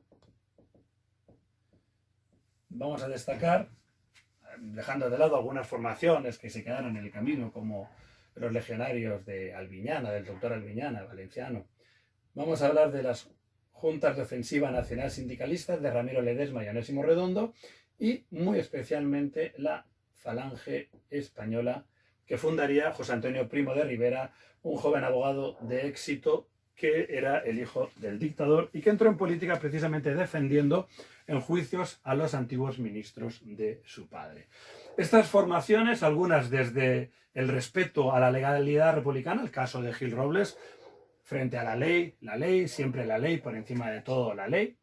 vamos a destacar, dejando de lado algunas formaciones que se quedaron en el camino, como los legionarios de Albiñana, del doctor Albiñana, valenciano. Vamos a hablar de las Juntas de Ofensiva Nacional Sindicalistas de Ramiro Ledesma y Onésimo Redondo, y muy especialmente la Falange Española, que fundaría José Antonio Primo de Rivera, un joven abogado de éxito que era el hijo del dictador y que entró en política precisamente defendiendo en juicios a los antiguos ministros de su padre. Estas formaciones, algunas desde el respeto a la legalidad republicana, el caso de Gil Robles, frente a la ley, siempre la ley, por encima de todo la ley,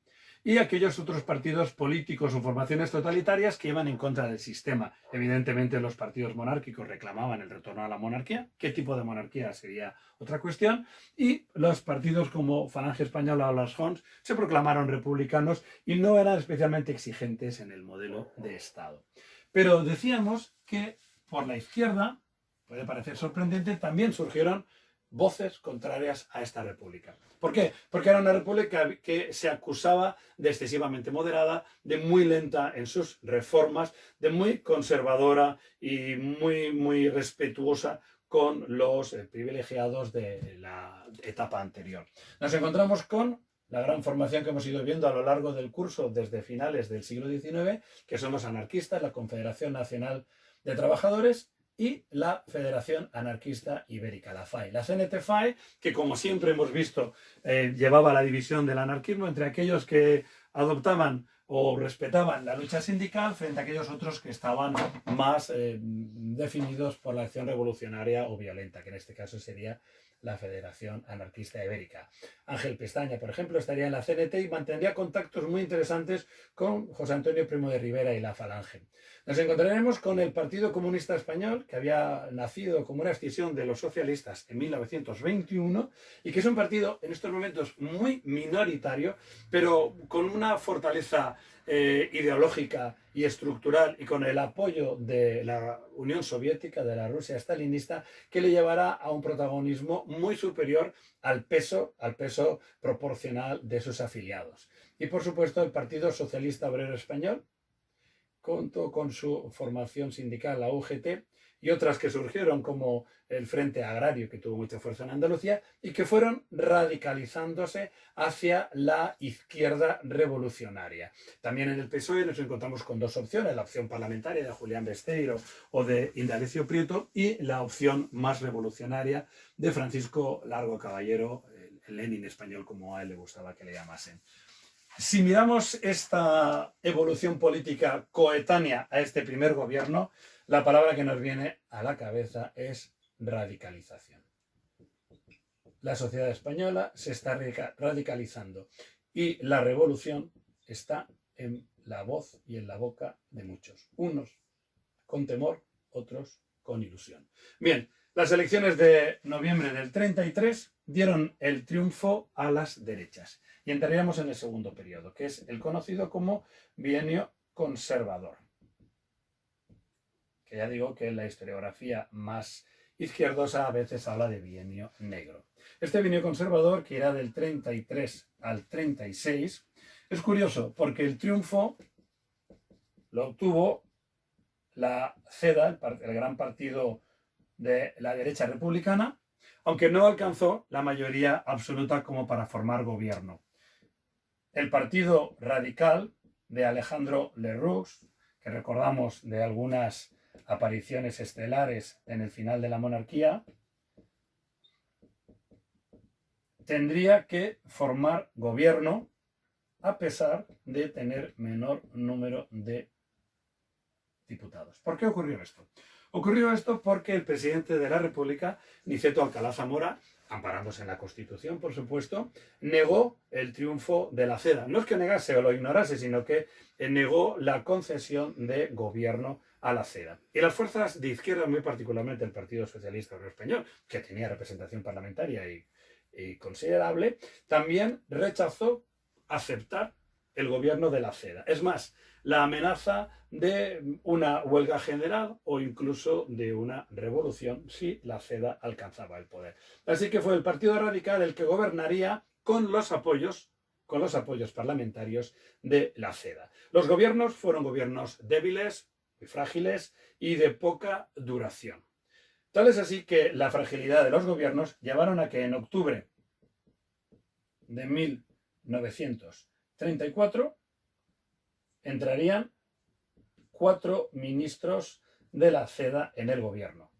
y aquellos otros partidos políticos o formaciones totalitarias que iban en contra del sistema. Evidentemente los partidos monárquicos reclamaban el retorno a la monarquía. ¿Qué tipo de monarquía? Sería otra cuestión. Y los partidos como Falange Española o las Junts se proclamaron republicanos y no eran especialmente exigentes en el modelo de Estado. Pero decíamos que por la izquierda, puede parecer sorprendente, también surgieron voces contrarias a esta república. ¿Por qué? Porque era una república que se acusaba de excesivamente moderada, de muy lenta en sus reformas, de muy conservadora y muy respetuosa con los privilegiados de la etapa anterior. Nos encontramos con la gran formación que hemos ido viendo a lo largo del curso desde finales del siglo XIX, que son los anarquistas, la Confederación Nacional de Trabajadores y la Federación Anarquista Ibérica, la FAI. La CNT-FAI, que como siempre hemos visto, llevaba la división del anarquismo entre aquellos que adoptaban o respetaban la lucha sindical frente a aquellos otros que estaban más definidos por la acción revolucionaria o violenta, que en este caso sería la Federación Anarquista Ibérica. Ángel Pestaña, por ejemplo, estaría en la CNT y mantendría contactos muy interesantes con José Antonio Primo de Rivera y la Falange. Nos encontraremos con el Partido Comunista Español, que había nacido como una escisión de los socialistas en 1921 y que es un partido en estos momentos muy minoritario, pero con una fortaleza ideológica y estructural y con el apoyo de la Unión Soviética, de la Rusia stalinista, que le llevará a un protagonismo muy superior al peso proporcional de sus afiliados. Y por supuesto el Partido Socialista Obrero Español, contó con su formación sindical, la UGT, y otras que surgieron como el Frente Agrario, que tuvo mucha fuerza en Andalucía, y que fueron radicalizándose hacia la izquierda revolucionaria. También en el PSOE nos encontramos con dos opciones, la opción parlamentaria de Julián Besteiro o de Indalecio Prieto, y la opción más revolucionaria de Francisco Largo Caballero, el Lenin español, como a él le gustaba que le llamasen. Si miramos esta evolución política coetánea a este primer gobierno, la palabra que nos viene a la cabeza es radicalización. La sociedad española se está radicalizando y la revolución está en la voz y en la boca de muchos. Unos con temor, otros con ilusión. Bien, las elecciones de noviembre del 33 dieron el triunfo a las derechas. Y entraríamos en el segundo periodo, que es el conocido como bienio conservador. Que ya digo que en la historiografía más izquierdosa a veces habla de bienio negro. Este bienio conservador, que irá del 33 al 36, es curioso porque el triunfo lo obtuvo la CEDA, el gran partido de la derecha republicana, aunque no alcanzó la mayoría absoluta como para formar gobierno. El Partido Radical de Alejandro Lerroux, que recordamos de algunas apariciones estelares en el final de la monarquía, tendría que formar gobierno a pesar de tener menor número de diputados. ¿Por qué ocurrió esto? Ocurrió esto porque el presidente de la República, Niceto Alcalá Zamora, amparándose en la Constitución, por supuesto, negó el triunfo de la CEDA. No es que negase o lo ignorase, sino que negó la concesión de gobierno a la CEDA. Y las fuerzas de izquierda, muy particularmente el Partido Socialista Obrero Español, que tenía representación parlamentaria y considerable, también rechazó aceptar el gobierno de la CEDA. Es más, la amenaza de una huelga general o incluso de una revolución si la CEDA alcanzaba el poder. Así que fue el Partido Radical el que gobernaría con los apoyos parlamentarios de la CEDA. Los gobiernos fueron gobiernos débiles, muy frágiles y de poca duración. Tal es así que la fragilidad de los gobiernos llevaron a que en octubre de 1934 entrarían 4 ministros de la CEDA en el gobierno.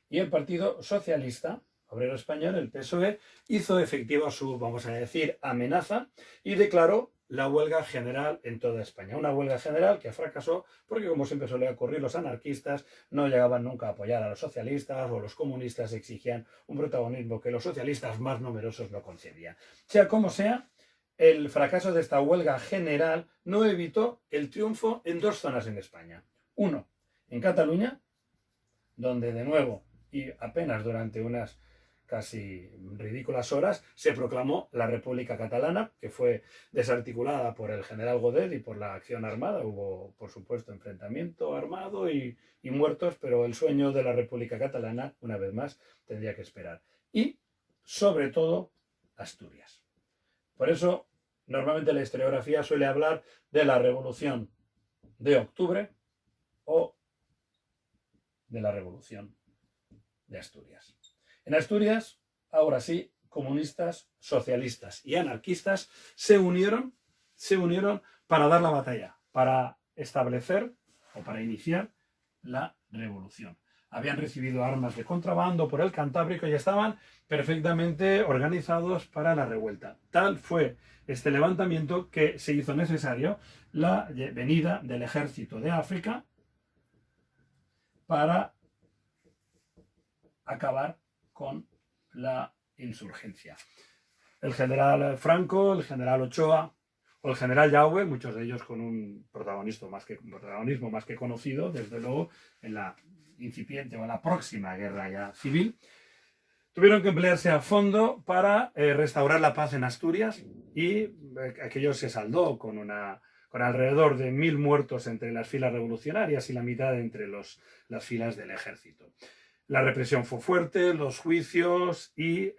Y el Partido Socialista Obrero Español, el PSOE, hizo efectiva su, vamos a decir, amenaza y declaró la huelga general en toda España. Una huelga general que fracasó porque, como siempre suele ocurrir, los anarquistas no llegaban nunca a apoyar a los socialistas o los comunistas exigían un protagonismo que los socialistas más numerosos no concedían. Sea como sea, el fracaso de esta huelga general no evitó el triunfo en 2 zonas en España. Uno, en Cataluña, donde de nuevo y apenas durante unas casi ridículas horas se proclamó la República Catalana, que fue desarticulada por el general Godet y por la acción armada. Hubo, por supuesto, enfrentamiento armado y muertos, pero el sueño de la República Catalana, una vez más, tendría que esperar. Y, sobre todo, Asturias. Por eso, normalmente la historiografía suele hablar de la Revolución de Octubre o de la Revolución de Asturias. En Asturias, ahora sí, comunistas, socialistas y anarquistas se unieron para dar la batalla, para establecer o para iniciar la revolución. Habían recibido armas de contrabando por el Cantábrico y estaban perfectamente organizados para la revuelta. Tal fue este levantamiento que se hizo necesario la venida del ejército de África para acabar con la insurgencia. El general Franco, el general Ochoa o el general Yahweh, muchos de ellos con un protagonismo más que conocido, desde luego, en la incipiente o en la próxima guerra ya civil, tuvieron que emplearse a fondo para restaurar la paz en Asturias y aquello se saldó con alrededor de 1000 muertos entre las filas revolucionarias y la mitad entre las filas del ejército. La represión fue fuerte, los juicios y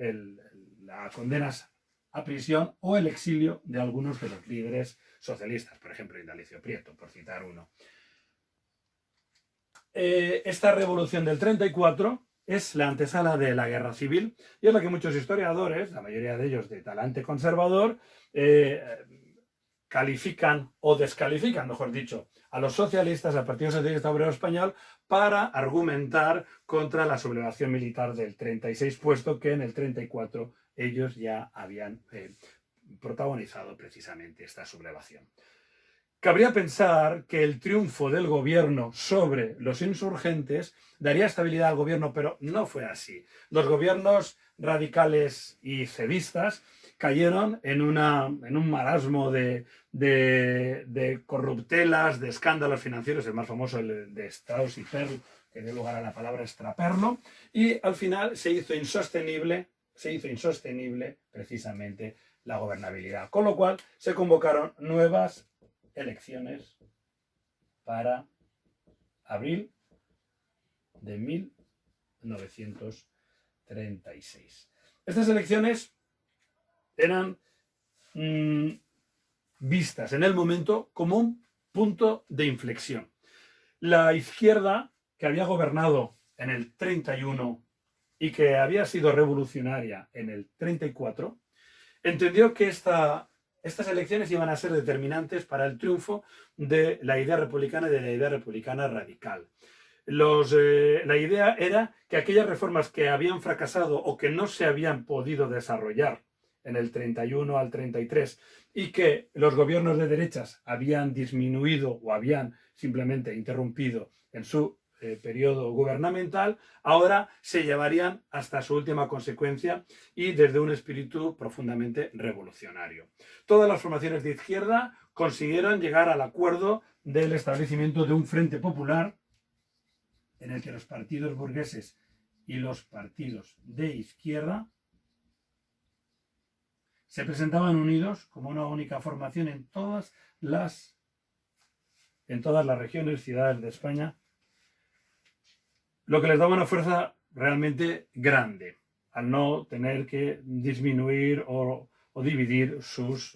las condenas a prisión o el exilio de algunos de los líderes socialistas, por ejemplo, Indalecio Prieto, por citar uno. Esta revolución del 34 es la antesala de la guerra civil y es la que muchos historiadores, la mayoría de ellos de talante conservador, califican o descalifican, mejor dicho, a los socialistas, al Partido Socialista Obrero Español, para argumentar contra la sublevación militar del 36, puesto que en el 34 ellos ya habían protagonizado precisamente esta sublevación. Cabría pensar que el triunfo del gobierno sobre los insurgentes daría estabilidad al gobierno, pero no fue así. Los gobiernos radicales y cedistas cayeron en un marasmo de corruptelas, de escándalos financieros, el más famoso el de Strauss y Perl, que dio lugar a la palabra extraperlo, y al final se hizo insostenible precisamente la gobernabilidad, con lo cual se convocaron nuevas elecciones para abril de 1936. Estas elecciones eran vistas en el momento como un punto de inflexión. La izquierda, que había gobernado en el 31 y que había sido revolucionaria en el 34, entendió que estas elecciones iban a ser determinantes para el triunfo de la idea republicana y de la idea republicana radical. La idea era que aquellas reformas que habían fracasado o que no se habían podido desarrollar en el 31 al 33 y que los gobiernos de derechas habían disminuido o habían simplemente interrumpido en su periodo gubernamental, ahora se llevarían hasta su última consecuencia y desde un espíritu profundamente revolucionario. Todas las formaciones de izquierda consiguieron llegar al acuerdo del establecimiento de un frente popular en el que los partidos burgueses y los partidos de izquierda se presentaban unidos como una única formación en todas las regiones, ciudades de España, lo que les daba una fuerza realmente grande, al no tener que disminuir o dividir sus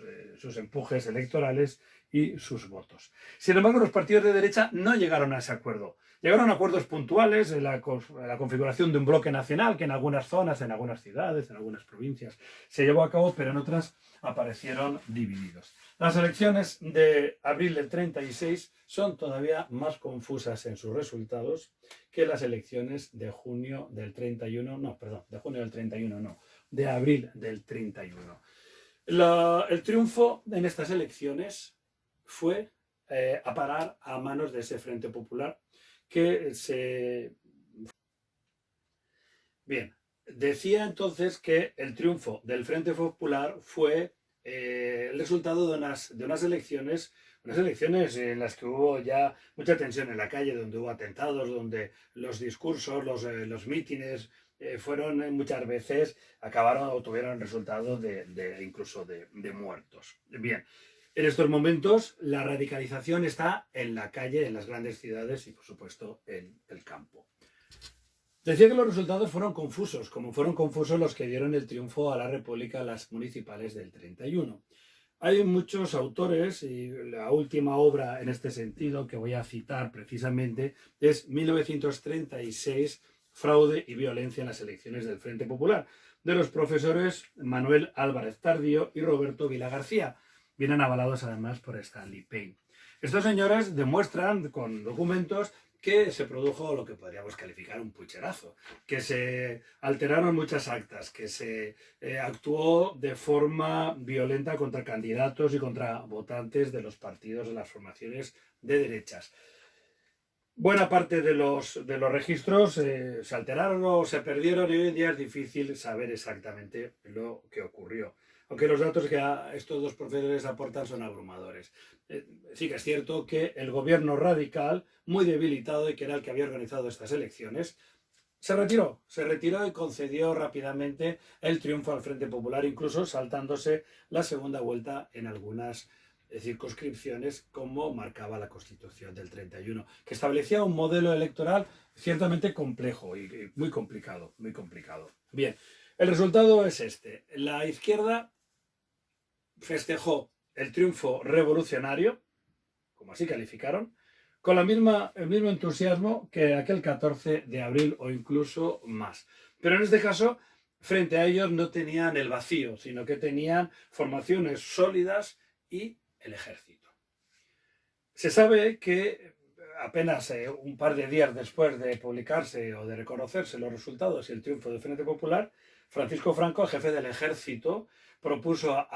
empujes electorales y sus votos. Sin embargo, los partidos de derecha no llegaron a ese acuerdo. Llegaron a acuerdos puntuales en la configuración de un bloque nacional que en algunas zonas, en algunas ciudades, en algunas provincias se llevó a cabo, pero en otras aparecieron divididos. Las elecciones de abril del 36 son todavía más confusas en sus resultados que las elecciones de junio del 31, no, perdón, de junio del 31 no, de abril del 31. El triunfo en estas elecciones fue a parar a manos de ese Frente Popular que se... Bien, decía entonces que el triunfo del Frente Popular fue el resultado de unas elecciones en las que hubo ya mucha tensión en la calle, donde hubo atentados, donde los discursos, los mítines fueron muchas veces, acabaron o tuvieron el resultado incluso de muertos. Bien, en estos momentos la radicalización está en la calle, en las grandes ciudades y por supuesto en el campo. Decía que los resultados fueron confusos, como fueron confusos los que dieron el triunfo a la República a las municipales del 31. Hay muchos autores y la última obra en este sentido que voy a citar precisamente es 1936, Fraude y violencia en las elecciones del Frente Popular, de los profesores Manuel Álvarez Tardío y Roberto Vila García. Vienen avalados además por Stanley Payne. Estos señores demuestran con documentos que se produjo lo que podríamos calificar un pucherazo, que se alteraron muchas actas, que se actuó de forma violenta contra candidatos y contra votantes de los partidos de las formaciones de derechas. Buena parte de los registros se alteraron o se perdieron y hoy en día es difícil saber exactamente lo que ocurrió. Aunque los datos que estos dos profesores aportan son abrumadores. Sí que es cierto que el gobierno radical, muy debilitado y que era el que había organizado estas elecciones, se retiró y concedió rápidamente el triunfo al Frente Popular, incluso saltándose la segunda vuelta en algunas circunscripciones, como marcaba la Constitución del 31, que establecía un modelo electoral ciertamente complejo y muy complicado, muy complicado. Bien, el resultado es este. La izquierda festejó el triunfo revolucionario, como así calificaron, con el mismo entusiasmo que aquel 14 de abril o incluso más. Pero en este caso, frente a ellos no tenían el vacío, sino que tenían formaciones sólidas y el ejército. Se sabe que apenas un par de días después de publicarse o de reconocerse los resultados y el triunfo del Frente Popular, Francisco Franco, jefe del ejército, propuso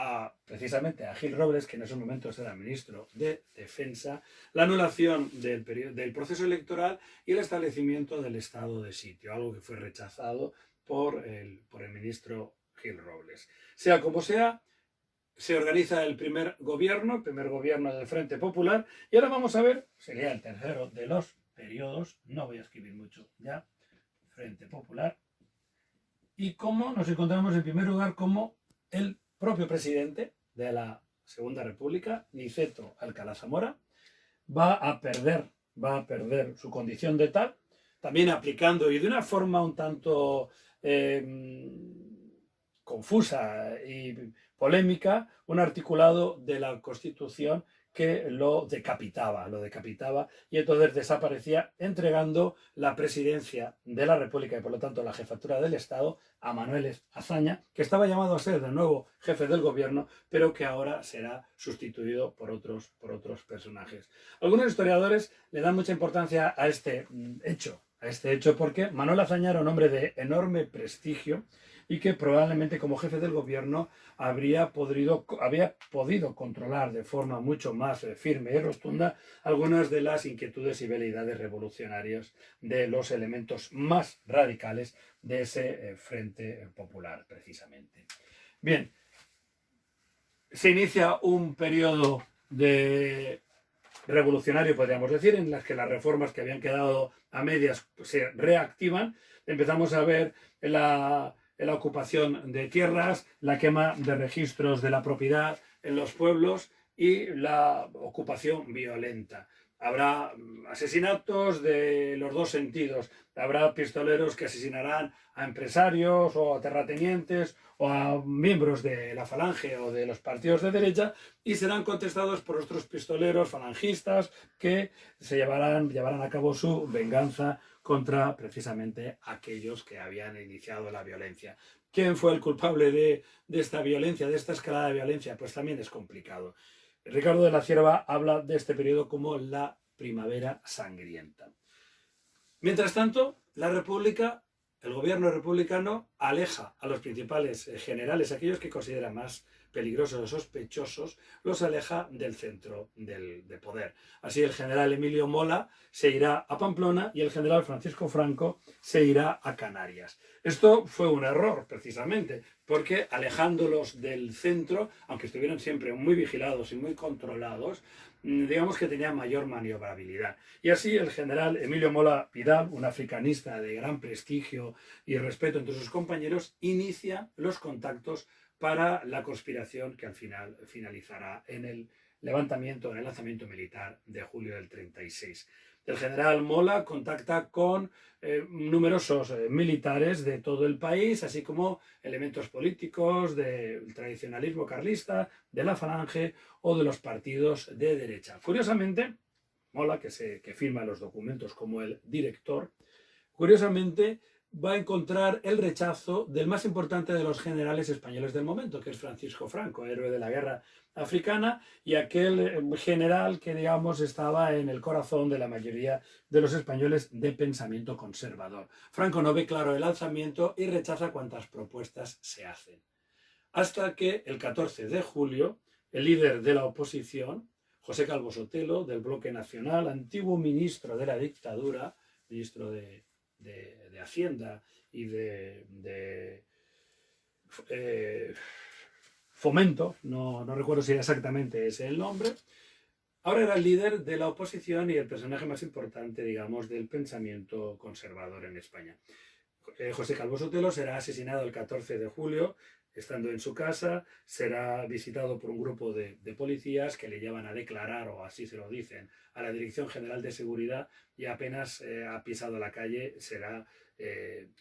precisamente a Gil Robles, que en esos momentos era ministro de Defensa, la anulación del proceso electoral y el establecimiento del estado de sitio, algo que fue rechazado por el ministro Gil Robles. Sea como sea, se organiza el primer gobierno del Frente Popular, y ahora vamos a ver, sería el tercero de los periodos, no voy a escribir mucho ya, Frente Popular, y cómo nos encontramos en primer lugar como el propio presidente de la Segunda República, Niceto Alcalá Zamora, va a perder su condición de tal, también aplicando y de una forma un tanto confusa y polémica, un articulado de la Constitución que lo decapitaba y entonces desaparecía, entregando la presidencia de la República y por lo tanto la jefatura del Estado a Manuel Azaña, que estaba llamado a ser de nuevo jefe del gobierno, pero que ahora será sustituido por otros personajes. Algunos historiadores le dan mucha importancia a este hecho porque Manuel Azaña era un hombre de enorme prestigio, y que probablemente como jefe del gobierno había podido controlar de forma mucho más firme y rotunda algunas de las inquietudes y veleidades revolucionarias de los elementos más radicales de ese Frente Popular, precisamente. Bien, se inicia un periodo revolucionario, podríamos decir, en las que las reformas que habían quedado a medias se reactivan. Empezamos a ver la ocupación de tierras, la quema de registros de la propiedad en los pueblos y la ocupación violenta. Habrá asesinatos de los dos sentidos. Habrá pistoleros que asesinarán a empresarios o a terratenientes o a miembros de la falange o de los partidos de derecha, y serán contestados por otros pistoleros falangistas que llevarán a cabo su venganza contra precisamente aquellos que habían iniciado la violencia. ¿Quién fue el culpable de esta violencia, de esta escalada de violencia? Pues también es complicado. Ricardo de la Cierva habla de este periodo como la primavera sangrienta. Mientras tanto, la República, el gobierno republicano, aleja a los principales generales, aquellos que considera más peligrosos o sospechosos, los aleja del centro de poder. Así el general Emilio Mola se irá a Pamplona y el general Francisco Franco se irá a Canarias. Esto fue un error, precisamente, porque alejándolos del centro, aunque estuvieran siempre muy vigilados y muy controlados, digamos que tenían mayor maniobrabilidad. Y así el general Emilio Mola Pidal, un africanista de gran prestigio y respeto entre sus compañeros, inicia los contactos para la conspiración que al final finalizará en el levantamiento, en el lanzamiento militar de julio del 36. El general Mola contacta con numerosos militares de todo el país, así como elementos políticos del tradicionalismo carlista, de la falange o de los partidos de derecha. Curiosamente, Mola, que firma los documentos como el director, curiosamente va a encontrar el rechazo del más importante de los generales españoles del momento, que es Francisco Franco, héroe de la guerra africana y aquel general que, digamos, estaba en el corazón de la mayoría de los españoles de pensamiento conservador. Franco no ve claro el alzamiento y rechaza cuantas propuestas se hacen. Hasta que el 14 de julio, el líder de la oposición, José Calvo Sotelo, del Bloque Nacional, antiguo ministro de la dictadura, ministro de Hacienda y de Fomento, no recuerdo si exactamente es el nombre, ahora era el líder de la oposición y el personaje más importante, digamos, del pensamiento conservador en España. José Calvo Sotelo será asesinado el 14 de julio, estando en su casa, será visitado por un grupo de policías que le llevan a declarar, o así se lo dicen, a la Dirección General de Seguridad, y apenas ha pisado la calle será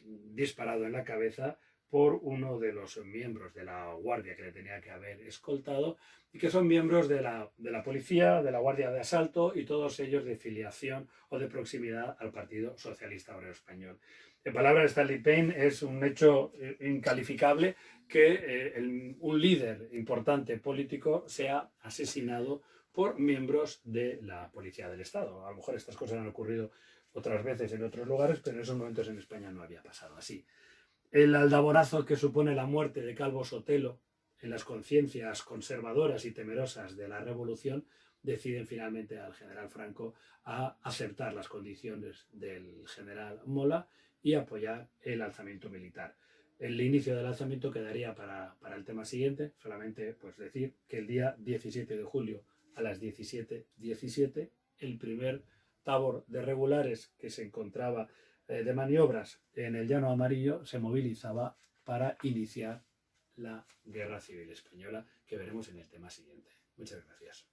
disparado en la cabeza por uno de los miembros de la guardia que le tenía que haber escoltado, y que son miembros de la policía, de la guardia de asalto, y todos ellos de filiación o de proximidad al Partido Socialista Obrero Español. En palabras de Stanley Payne, es un hecho incalificable que un líder importante político sea asesinado por miembros de la Policía del Estado. A lo mejor estas cosas han ocurrido otras veces en otros lugares, pero en esos momentos en España no había pasado así. El aldabораzo que supone la muerte de Calvo Sotelo en las conciencias conservadoras y temerosas de la revolución deciden finalmente al general Franco a aceptar las condiciones del general Mola y apoyar el alzamiento militar. El inicio del alzamiento quedaría para el tema siguiente, solamente pues decir que el día 17 de julio a las 17:17 el primer tabor de regulares que se encontraba de maniobras en el Llano Amarillo se movilizaba para iniciar la Guerra Civil Española, que veremos en el tema siguiente. Muchas gracias.